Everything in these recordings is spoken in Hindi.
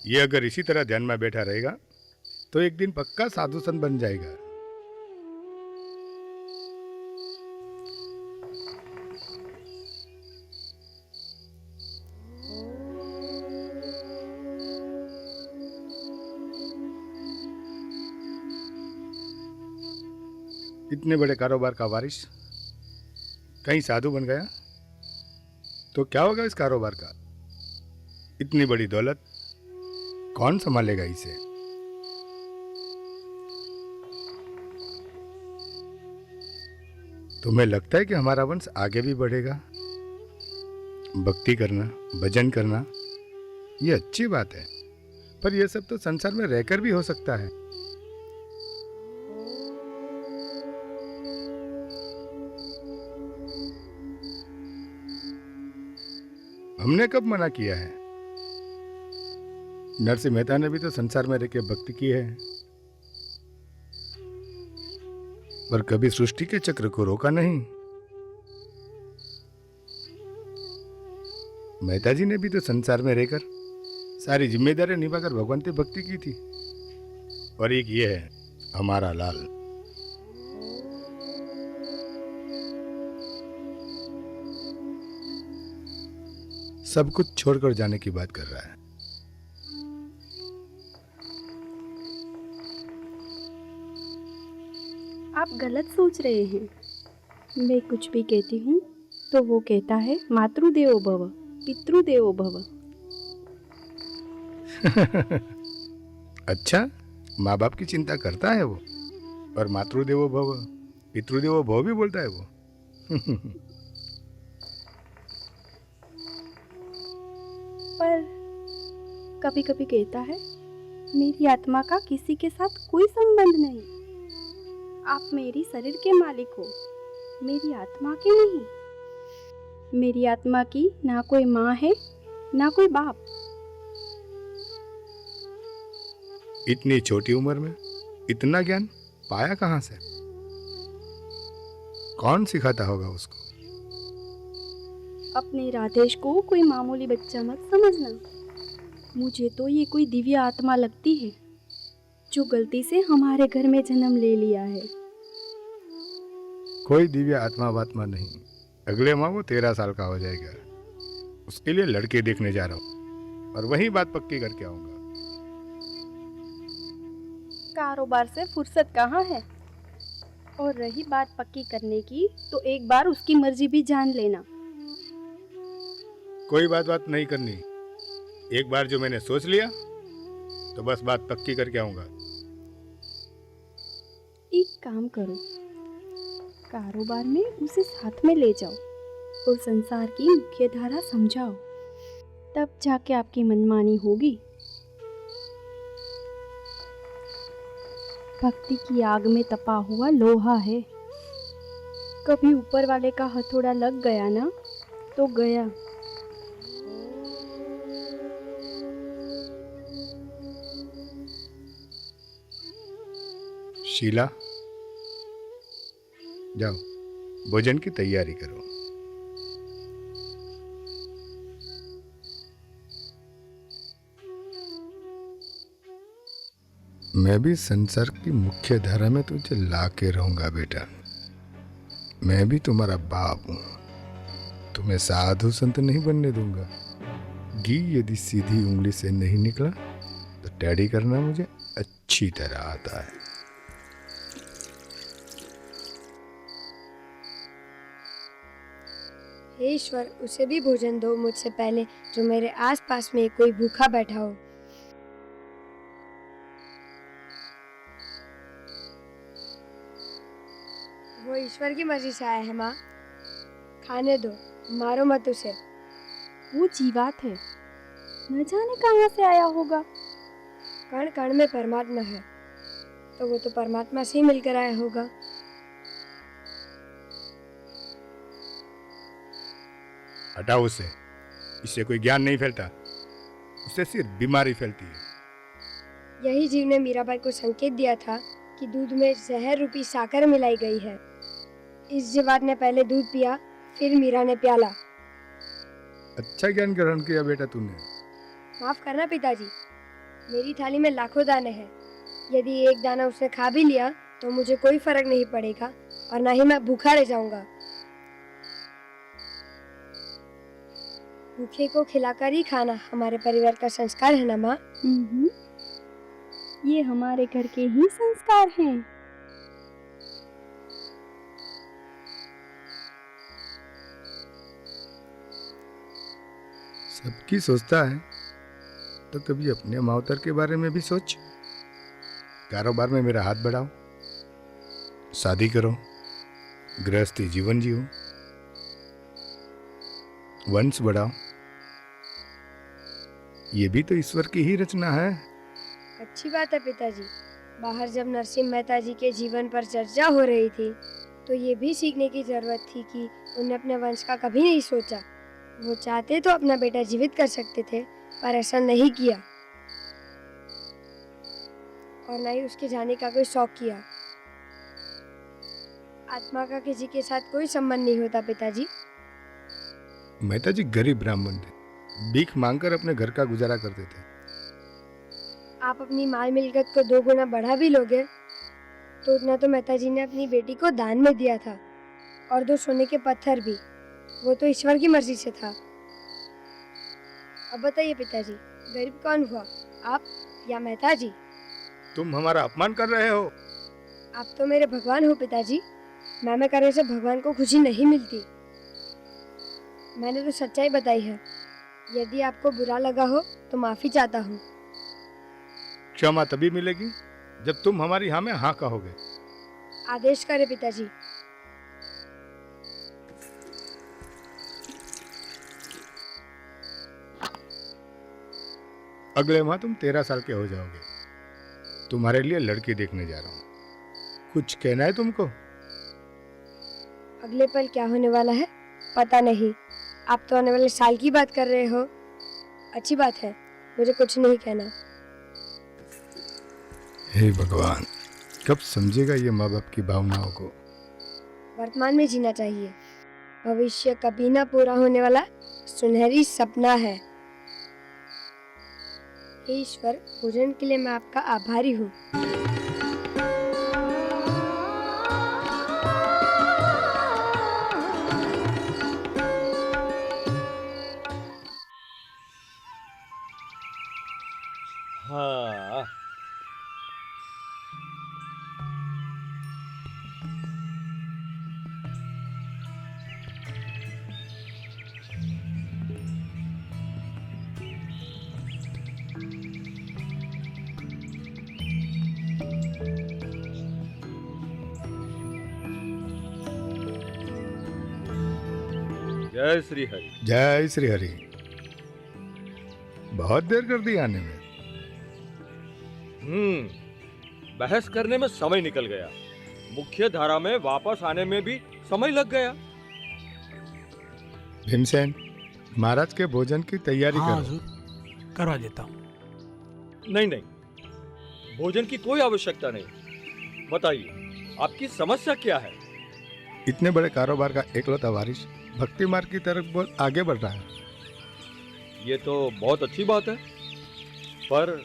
ये अगर इसी तरह ध्यान में बैठा रहेगा तो एक दिन पक्का साधु संत बन जाएगा। इतने बड़े कारोबार का वारिस कहीं साधु बन गया तो क्या होगा इस कारोबार का? इतनी बड़ी दौलत कौन संभालेगा इसे? तुम्हें लगता है कि हमारा वंश आगे भी बढ़ेगा? भक्ति करना, भजन करना ये अच्छी बात है, पर यह सब तो संसार में रहकर भी हो सकता है। हमने कब मना किया है? नरसिंह मेहता ने भी तो संसार में रहकर भक्ति की है, पर कभी सृष्टि के चक्र को रोका नहीं। मेहता जी ने भी तो संसार में रहकर सारी जिम्मेदारी निभाकर भगवान की भक्ति की थी। और एक ये है हमारा लाल, सब कुछ छोड़कर जाने की बात कर रहा है। आप गलत सोच रहे हैं। मैं कुछ भी कहती हूँ तो वो कहता है मातृदेवो भव, पितृदेवो भव। अच्छा, माँ बाप की चिंता करता है वो, और मातृदेवो भव, पितृदेवो भव भी बोलता है वो। पर कभी कभी कहता है मेरी आत्मा का किसी के साथ कोई संबंध नहीं। आप मेरी शरीर के मालिक हो, मेरी आत्मा के नहीं। मेरी आत्मा की ना कोई माँ है ना कोई बाप। इतनी छोटी उम्र में इतना ज्ञान पाया कहाँ से? कौन सिखाता होगा उसको? अपने राधेश को कोई मामूली बच्चा मत समझना। मुझे तो ये कोई दिव्य आत्मा लगती है जो गलती से हमारे घर में जन्म ले लिया है। कोई दिव्य आत्मा वात्मा नहीं। अगले माह वो 13 साल का हो जाएगा। उसके लिए लड़के देखने जा रहा हूँ और वही बात पक्की करके आऊंगा। कारोबार से फुर्सत कहाँ है? और रही बात पक्की करने की तो एक बार उसकी मर्जी भी जान लेना। कोई बात नहीं करनी। एक बार जो मैंने सोच लिया तो बस बात पक्की करके आऊंगा। एक काम करो, कारोबार में उसे साथ में ले जाओ और संसार की मुख्य धारा समझाओ, तब जाके आपकी मनमानी होगी। भक्ति की आग में तपा हुआ लोहा है। कभी ऊपर वाले का हथौड़ा लग गया ना तो गया। शीला, जाओ भोजन की तैयारी करो। मैं भी संसार की मुख्य धारा में तुझे ला के रहूंगा बेटा। मैं भी तुम्हारा बाप हूं। तुम्हें साधु संत नहीं बनने दूंगा। घी यदि सीधी उंगली से नहीं निकला तो टेढ़ी करना मुझे अच्छी तरह आता है। हे ईश्वर, उसे भी भोजन दो मुझसे पहले, जो मेरे आसपास में कोई भूखा बैठा हो। वो ईश्वर की मर्जी से आया है माँ, खाने दो, मारो मत उसे। वो जीवात है, न जाने कहाँ से आया होगा। कण कण में परमात्मा है, तो वो तो परमात्मा से ही मिलकर आया होगा। हटाओ उसे। इससे कोई ज्ञान नहीं फैलता, उससे सिर्फ बीमारी फैलती है। यही जीव ने मीराबाई को संकेत दिया था कि दूध में जहर रूपी साकर मिलाई गई है। इस जीवात ने पहले दूध पिया, फिर मीरा ने प्याला। अच्छा ज्ञान ग्रहण किया बेटा तूने। माफ करना पिताजी, मेरी थाली में लाखों दाने हैं। यदि एक दाना उसने खा भी लिया तो मुझे कोई फर्क नहीं पड़ेगा और ना ही मैं भूखा रह जाऊंगा। भूखे को खिलाकर ही खाना हमारे परिवार का संस्कार है ना माँ। ये हमारे घर के ही संस्कार हैं। सबकी सोचता है तो कभी अपने मावतर के बारे में भी सोच। कारोबार में मेरा हाथ बढ़ाओ, शादी करो, गृहस्थी जीवन जियो, वंश बढ़ाओ। ये भी तो ईश्वर की ही रचना है। अच्छी बात है पिताजी। बाहर जब नरसिंह मेहता जी के जीवन पर चर्चा हो रही थी तो ये भी सीखने की जरूरत थी कि उन्हें अपने वंश का कभी नहीं सोचा। वो चाहते तो अपना बेटा जीवित कर सकते थे पर ऐसा नहीं किया और न ही उसके जाने का कोई शौक किया। आत्मा का किसी के साथ कोई संबंध नहीं होता पिताजी। मेहता जी गरीब ब्राह्मण थे, भीख मांगकर अपने घर का गुजारा करते थे। आप अपनी माल मिलकत को 2 गुना बढ़ा भी लोगे तो उतना तो मेहता जी ने अपनी बेटी को दान में दिया था और 2 सोने के पत्थर भी। वो तो ईश्वर की मर्जी से था। अब बताइए पिताजी, गरीब कौन हुआ, आप या मेहता जी? तुम हमारा अपमान कर रहे हो। आप तो मेरे भगवान हो पिताजी। मैं करने से भगवान को खुशी नहीं मिलती। मैंने तो सच्चाई बताई है। यदि आपको बुरा लगा हो तो माफी चाहता हूँ। क्षमा तभी मिलेगी जब तुम हमारी हाँ में हाँ कहोगे। आदेश करे पिताजी। अगले माह तुम 13 साल के हो जाओगे। तुम्हारे लिए लड़की देखने जा रहा हूँ। कुछ कहना है तुमको? अगले पल क्या होने वाला है पता नहीं। आप तो आने वाले साल की बात कर रहे हो। अच्छी बात है, मुझे कुछ नहीं कहना। हे भगवान, कब समझेगा ये माँ बाप की भावनाओं को। वर्तमान में जीना चाहिए। भविष्य कभी ना पूरा होने वाला सुनहरी सपना है। हे ईश्वर, भोजन के लिए मैं आपका आभारी हूँ। हाँ। जय श्री हरि। जय श्री हरि। बहुत देर कर दी आने में। बहस करने में समय निकल गया, मुख्य धारा में वापस आने में भी समय लग गया। भीमसेन, महाराज के भोजन की तैयारी हाँ करो। हुजूर, करवा देता हूँ। नहीं नहीं, भोजन की कोई आवश्यकता नहीं। बताइए, आपकी समस्या क्या है? इतने बड़े कारोबार का एकलौता वारिस भक्ति मार्ग की तरफ बहुत आगे बढ़ रहा है। ये तो बहुत अच्छी बात है, पर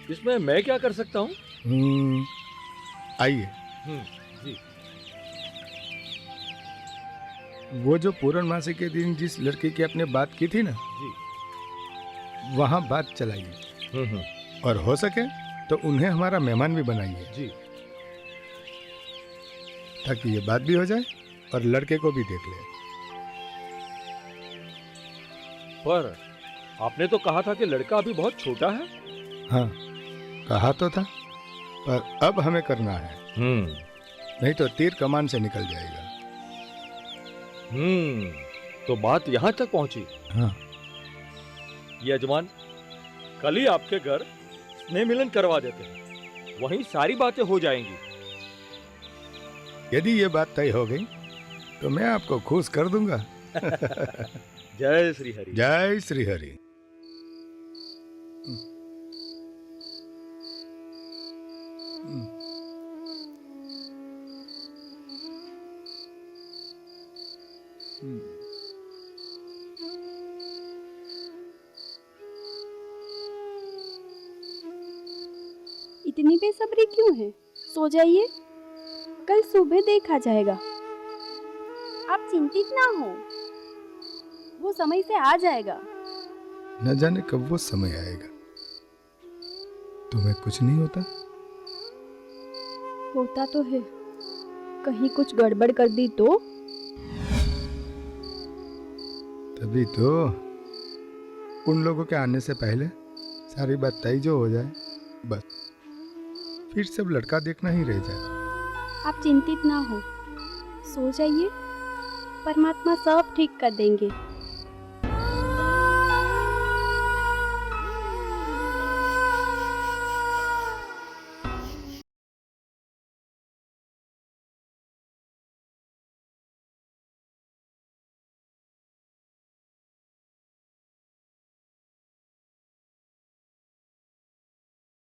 इसमें मैं क्या कर सकता हूँ? आइए। जी। वो जो पूर्णमासी के दिन जिस लड़की की आपने बात की थी ना, जी। वहाँ बात चलाइए और हो सके तो उन्हें हमारा मेहमान भी बनाइए जी, ताकि ये बात भी हो जाए और लड़के को भी देख ले। पर आपने तो कहा था कि लड़का अभी बहुत छोटा है। हाँ, कहा तो था, पर अब हमें करना है, नहीं तो तीर कमान से निकल जाएगा। तो बात यहाँ तक पहुंची। हाँ। यजमान, कल ही आपके घर स्नेह मिलन करवा देते हैं, वहीं सारी बातें हो जाएंगी। यदि ये बात तय हो गई तो मैं आपको खुश कर दूंगा। जय श्री हरि। जय श्री हरि। इतनी बेसब्री क्यों है? सो जाइए, कल सुबह देखा जाएगा। आप चिंतित ना हो, वो समय से आ जाएगा। न जाने कब वो समय आएगा। तुम्हें कुछ नहीं होता? होता तो है, कहीं कुछ गड़बड़ कर दी तो? तभी तो उन लोगों के आने से पहले सारी बात तय जो हो जाए, बस फिर सब लड़का देखना ही रह जाए। आप चिंतित ना हो, सो जाइए, परमात्मा सब ठीक कर देंगे।